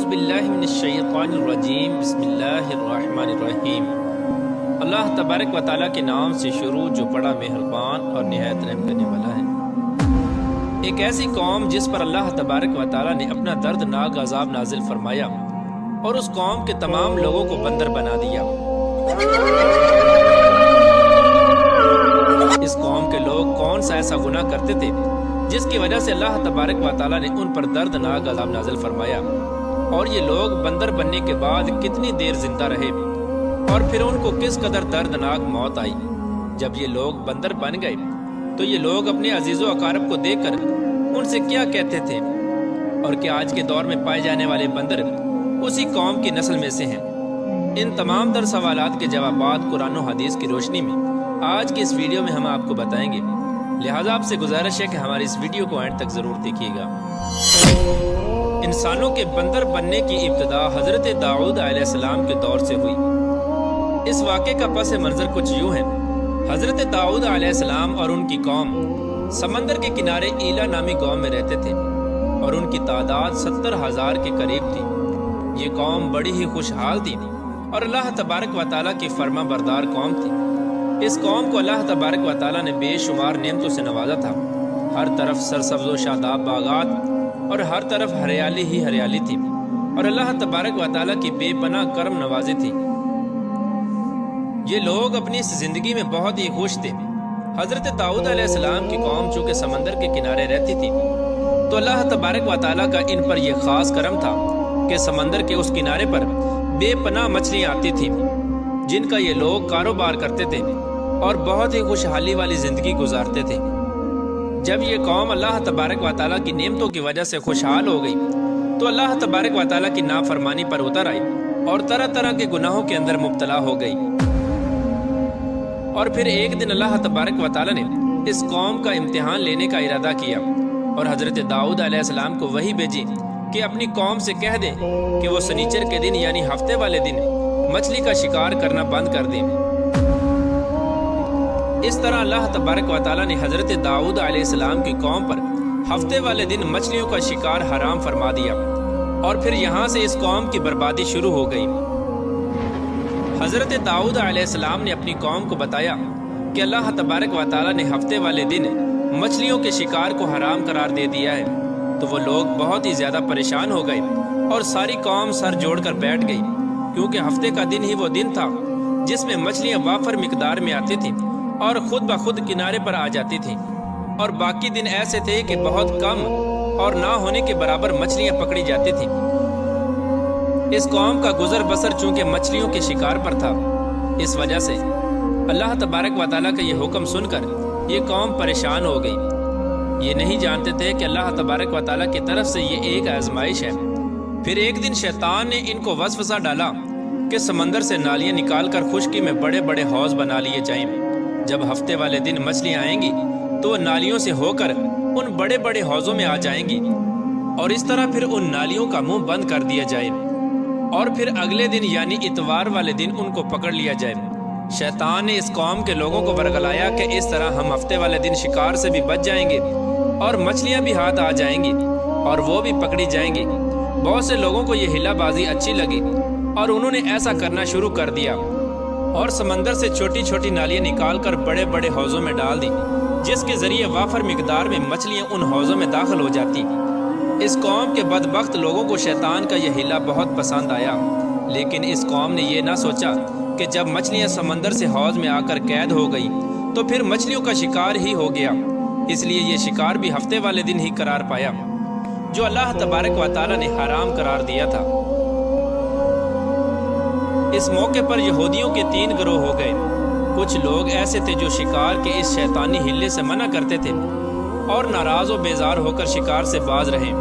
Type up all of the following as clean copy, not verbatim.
باللہ من الشیطان الرجیم بسم اللہ الرحمن الرحیم۔ اللہ تبارک و تعالیٰ کے نام سے شروع جو بڑا مہربان اور نہایت رحم کرنے والا ہے۔ ایک ایسی قوم جس پر اللہ تبارک و تعالیٰ نے اپنا دردناک عذاب نازل فرمایا اور اس قوم کے تمام لوگوں کو بندر بنا دیا۔ اس قوم کے لوگ کون سا ایسا گناہ کرتے تھے جس کی وجہ سے اللہ تبارک و تعالیٰ نے ان پر دردناک عذاب نازل فرمایا، اور یہ لوگ بندر بننے کے بعد کتنی دیر زندہ رہے اور پھر ان کو کس قدر دردناک موت آئی۔ جب یہ لوگ بندر بن گئے تو یہ لوگ اپنے عزیز و اقارب کو دیکھ کر ان سے کیا کہتے تھے، اور کیا آج کے دور میں پائے جانے والے بندر اسی قوم کی نسل میں سے ہیں؟ ان تمام تر سوالات کے جوابات قرآن و حدیث کی روشنی میں آج کی اس ویڈیو میں ہم آپ کو بتائیں گے، لہٰذا آپ سے گزارش ہے کہ ہماری اس ویڈیو کو اینڈ تک ضرور دیکھیے گا۔ انسانوں کے بندر بننے کی ابتدا حضرت داؤد علیہ السلام کے دور سے ہوئی۔ اس واقعے کا پس منظر کچھ یوں ہے۔ حضرت داؤد علیہ السلام اور ان کی قوم سمندر کے کنارے ایلا نامی قوم میں رہتے تھے، اور ان کی تعداد 70,000 کے قریب تھی۔ یہ قوم بڑی ہی خوشحال تھی اور اللہ تبارک و تعالیٰ کی فرما بردار قوم تھی۔ اس قوم کو اللہ تبارک و تعالیٰ نے بے شمار نعمتوں سے نوازا تھا۔ ہر طرف سرسبز و شاداب باغات اور ہر طرف ہریالی ہی ہریالی تھی، اور اللہ تبارک و تعالیٰ کی بے پناہ کرم نوازی تھی۔ یہ لوگ اپنی اس زندگی میں بہت ہی خوش تھے۔ حضرت داؤد علیہ السلام کی قوم چونکہ سمندر کے کنارے رہتی تھی تو اللہ تبارک و تعالیٰ کا ان پر یہ خاص کرم تھا کہ سمندر کے اس کنارے پر بے پناہ مچھلیاں آتی تھیں جن کا یہ لوگ کاروبار کرتے تھے اور بہت ہی خوشحالی والی زندگی گزارتے تھے۔ جب یہ قوم اللہ تبارک و تعالیٰ کی نعمتوں کی وجہ سے خوشحال ہو گئی تو اللہ تبارک و تعالیٰ کی نافرمانی پر اتر آئی اور طرح طرح کے گناہوں کے اندر مبتلا ہو گئی۔ اور پھر ایک دن اللہ تبارک و تعالیٰ نے اس قوم کا امتحان لینے کا ارادہ کیا اور حضرت داؤد علیہ السلام کو وحی بھیجی کہ اپنی قوم سے کہہ دیں کہ وہ سنیچر کے دن یعنی ہفتے والے دن مچھلی کا شکار کرنا بند کر دیں۔ اس طرح اللہ تبارک و تعالیٰ نے حضرت داؤد علیہ السلام کی قوم پر ہفتے والے دن مچھلیوں کا شکار حرام فرما دیا، اور پھر یہاں سے اس قوم کی بربادی شروع ہو گئی۔ حضرت داؤد علیہ السلام نے اپنی قوم کو بتایا کہ اللہ تبارک و تعالیٰ نے ہفتے والے دن مچھلیوں کے شکار کو حرام قرار دے دیا ہے، تو وہ لوگ بہت ہی زیادہ پریشان ہو گئے اور ساری قوم سر جوڑ کر بیٹھ گئی، کیونکہ ہفتے کا دن ہی وہ دن تھا جس میں مچھلیاں وافر مقدار میں آتی تھیں اور خود بخود کنارے پر آ جاتی تھیں، اور باقی دن ایسے تھے کہ بہت کم اور نہ ہونے کے برابر مچھلیاں پکڑی جاتی تھیں۔ اس قوم کا گزر بسر چونکہ مچھلیوں کے شکار پر تھا، اس وجہ سے اللہ تبارک و تعالیٰ کا یہ حکم سن کر یہ قوم پریشان ہو گئی۔ یہ نہیں جانتے تھے کہ اللہ تبارک و تعالیٰ کی طرف سے یہ ایک آزمائش ہے۔ پھر ایک دن شیطان نے ان کو وسوسہ ڈالا کہ سمندر سے نالیاں نکال کر خشکی میں بڑے بڑے حوض بنا لیے جائیں۔ جب ہفتے والے دن مچھلیاں آئیں گی تو وہ نالیوں سے ہو کر ان بڑے بڑے حوضوں میں آ جائیں گی، اور اس طرح پھر ان نالیوں کا منہ بند کر دیا جائے، اور پھر اگلے دن یعنی اتوار والے دن ان کو پکڑ لیا جائے۔ شیطان نے اس قوم کے لوگوں کو ورگلایا کہ اس طرح ہم ہفتے والے دن شکار سے بھی بچ جائیں گے اور مچھلیاں بھی ہاتھ آ جائیں گی اور وہ بھی پکڑی جائیں گی۔ بہت سے لوگوں کو یہ ہلا بازی اچھی لگی اور انہوں نے ایسا کرنا شروع کر دیا، اور سمندر سے چھوٹی چھوٹی نالیاں نکال کر بڑے بڑے حوضوں میں ڈال دی، جس کے ذریعے وافر مقدار میں مچھلیاں ان حوضوں میں داخل ہو جاتی۔ اس قوم کے بدبخت لوگوں کو شیطان کا یہ ہیلا بہت پسند آیا، لیکن اس قوم نے یہ نہ سوچا کہ جب مچھلیاں سمندر سے حوض میں آ کر قید ہو گئی تو پھر مچھلیوں کا شکار ہی ہو گیا۔ اس لیے یہ شکار بھی ہفتے والے دن ہی قرار پایا جو اللہ تبارک و تعالیٰ نے حرام قرار دیا تھا۔ اس موقع پر یہودیوں کے 3 گروہ ہو گئے۔ کچھ لوگ ایسے تھے جو شکار کے اس شیطانی ہلے سے منع کرتے تھے اور ناراض و بیزار ہو کر شکار سے باز رہے،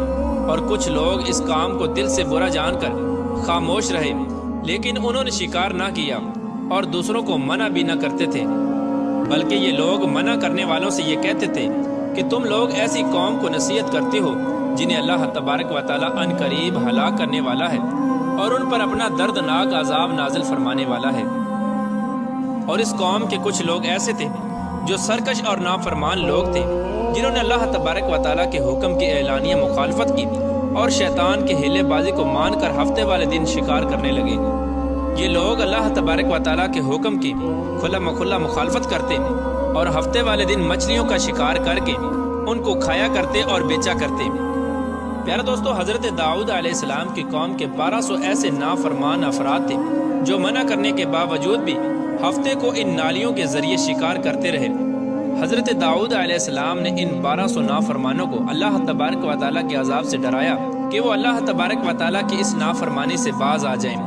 اور کچھ لوگ اس کام کو دل سے برا جان کر خاموش رہے، لیکن انہوں نے شکار نہ کیا اور دوسروں کو منع بھی نہ کرتے تھے، بلکہ یہ لوگ منع کرنے والوں سے یہ کہتے تھے کہ تم لوگ ایسی قوم کو نصیحت کرتے ہو جنہیں اللہ تبارک و تعالیٰ ان قریب ہلاک کرنے والا ہے اور ان پر اپنا دردناک عذاب نازل فرمانے والا ہے۔ اور اس قوم کے کچھ لوگ ایسے تھے جو سرکش اور نافرمان لوگ تھے، جنہوں نے اللہ تبارک و تعالیٰ کے حکم کی اعلانیہ مخالفت کی اور شیطان کے ہیلے بازی کو مان کر ہفتے والے دن شکار کرنے لگے۔ یہ لوگ اللہ تبارک و تعالیٰ کے حکم کی کھلا مکھلا مخالفت کرتے اور ہفتے والے دن مچھلیوں کا شکار کر کے ان کو کھایا کرتے اور بیچا کرتے۔ پیارے دوستو، حضرت داؤد علیہ السلام کی قوم کے 1200 ایسے نافرمان افراد تھے جو منع کرنے کے باوجود بھی ہفتے کو ان نالیوں کے ذریعے شکار کرتے رہے۔ حضرت داؤد علیہ السلام نے ان 1200 نافرمانوں کو اللہ تبارک و تعالیٰ کے عذاب سے ڈرایا کہ وہ اللہ تبارک و تعالیٰ کی اس نافرمانی سے باز آ جائیں،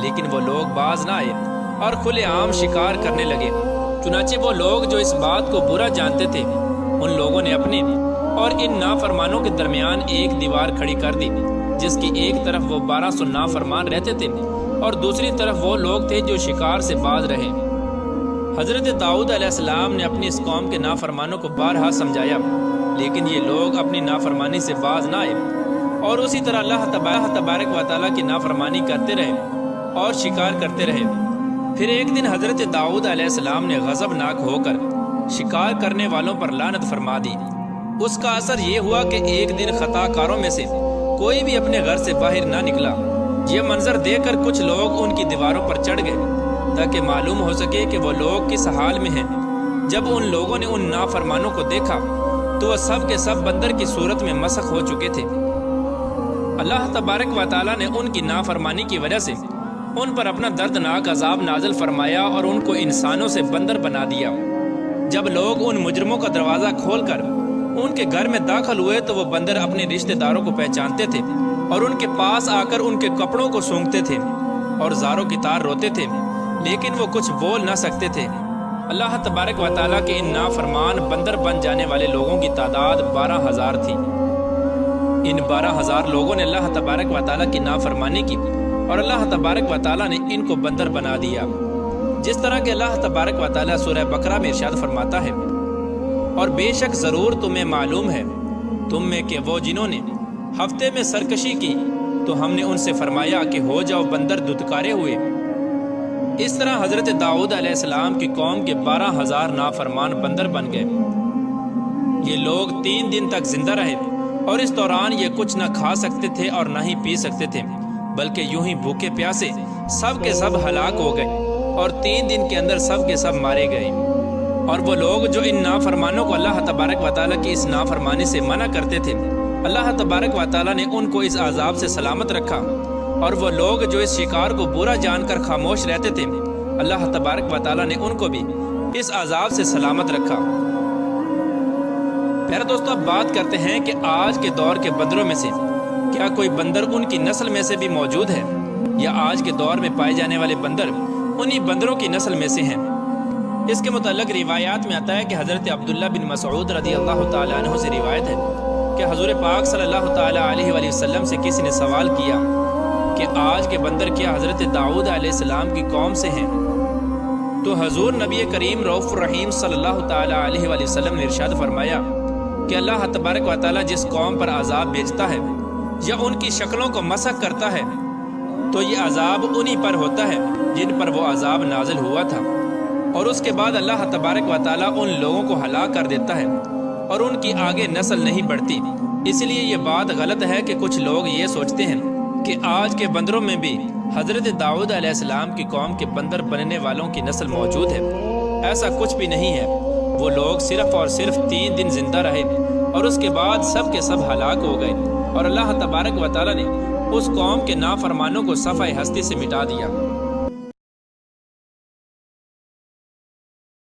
لیکن وہ لوگ باز نہ آئے اور کھلے عام شکار کرنے لگے۔ چنانچہ وہ لوگ جو اس بات کو برا جانتے تھے، ان لوگوں نے اپنے اور ان نافرمانوں کے درمیان ایک دیوار کھڑی کر دی، جس کی ایک طرف وہ 1200 نافرمان رہتے تھے اور دوسری طرف وہ لوگ تھے جو شکار سے باز رہے۔ حضرت داؤد علیہ السلام نے اپنی اس قوم کے نافرمانوں کو بارہا سمجھایا، لیکن یہ لوگ اپنی نافرمانی سے باز نہ آئے اور اسی طرح اللہ تبارک و تعالیٰ کی نافرمانی کرتے رہے اور شکار کرتے رہے۔ پھر ایک دن حضرت داؤد علیہ السلام نے غضبناک ہو کر شکار کرنے والوں پر لعنت فرما دی۔ اس کا اثر یہ ہوا کہ ایک دن خطا کاروں میں سے کوئی بھی اپنے گھر سے باہر نہ نکلا۔ یہ منظر دیکھ کر کچھ لوگ ان کی دیواروں پر چڑھ گئے تاکہ معلوم ہو سکے کہ وہ لوگ کس حال میں ہیں۔ جب ان لوگوں نے ان نافرمانوں کو دیکھا تو وہ سب کے سب بندر کی صورت میں مسخ ہو چکے تھے۔ اللہ تبارک و تعالیٰ نے ان کی نافرمانی کی وجہ سے ان پر اپنا دردناک عذاب نازل فرمایا اور ان کو انسانوں سے بندر بنا دیا۔ جب لوگ ان مجرموں کا دروازہ کھول کر ان کے گھر میں داخل ہوئے تو وہ بندر اپنے رشتہ داروں کو پہچانتے تھے اور ان کے پاس آ کر ان کے کپڑوں کو سونگھتے تھے اور زاروں کی طرح روتے تھے، لیکن وہ کچھ بول نہ سکتے تھے۔ اللہ تبارک و تعالیٰ کے ان نافرمان بندر بن جانے والے لوگوں کی تعداد 12,000 تھی۔ ان 12,000 لوگوں نے اللہ تبارک و تعالیٰ کی نافرمانی کی اور اللہ تبارک و تعالیٰ نے ان کو بندر بنا دیا، جس طرح کہ اللہ تبارک و تعالیٰ سورہ بقرہ میں ارشاد فرماتا ہے، اور بے شک ضرور تمہیں معلوم ہے تم میں کہ وہ جنہوں نے ہفتے میں سرکشی کی تو ہم نے ان سے فرمایا کہ ہو جاؤ بندر دھتکارے ہوئے۔ اس طرح حضرت داؤد علیہ السلام کی قوم کے 12,000 نافرمان بندر بن گئے۔ یہ لوگ 3 دن تک زندہ رہے اور اس دوران یہ کچھ نہ کھا سکتے تھے اور نہ ہی پی سکتے تھے، بلکہ یوں ہی بھوکے پیاسے سب کے سب ہلاک ہو گئے اور 3 دن کے اندر سب کے سب مارے گئے۔ اور وہ لوگ جو ان نافرمانوں کو اللہ تبارک و تعالیٰ کی اس نافرمانی سے منع کرتے تھے، اللہ تبارک و تعالیٰ نے ان کو اس عذاب سے سلامت رکھا، اور وہ لوگ جو اس شکار کو برا جان کر خاموش رہتے تھے، اللہ تبارک و تعالیٰ نے ان کو بھی اس عذاب سے سلامت رکھا۔ پیارے دوستو، اب بات کرتے ہیں کہ آج کے دور کے بندروں میں سے کیا کوئی بندر ان کی نسل میں سے بھی موجود ہے، یا آج کے دور میں پائے جانے والے بندر انہی بندروں کی نسل میں سے ہیں؟ اس کے متعلق روایات میں آتا ہے کہ حضرت عبداللہ بن مسعود رضی اللہ تعالیٰ عنہ سے روایت ہے کہ حضور پاک صلی اللہ تعالیٰ علیہ وآلہ وسلم سے کسی نے سوال کیا کہ آج کے بندر کیا حضرت داؤد علیہ السلام کی قوم سے ہیں؟ تو حضور نبی کریم رؤوف الرحیم صلی اللہ تعالیٰ علیہ وآلہ وسلم نے ارشاد فرمایا کہ اللہ تبارک و تعالیٰ جس قوم پر عذاب بھیجتا ہے یا ان کی شکلوں کو مسخ کرتا ہے تو یہ عذاب انہی پر ہوتا ہے جن پر وہ عذاب نازل ہوا تھا، اور اس کے بعد اللہ تبارک و تعالیٰ ان لوگوں کو ہلاک کر دیتا ہے اور ان کی آگے نسل نہیں بڑھتی۔ اس لیے یہ بات غلط ہے کہ کچھ لوگ یہ سوچتے ہیں کہ آج کے بندروں میں بھی حضرت داؤد علیہ السلام کی قوم کے بندر بننے والوں کی نسل موجود ہے۔ ایسا کچھ بھی نہیں ہے۔ وہ لوگ صرف اور صرف 3 دن زندہ رہے اور اس کے بعد سب کے سب ہلاک ہو گئے، اور اللہ تبارک و تعالیٰ نے اس قوم کے نافرمانوں کو صفحہ ہستی سے مٹا دیا۔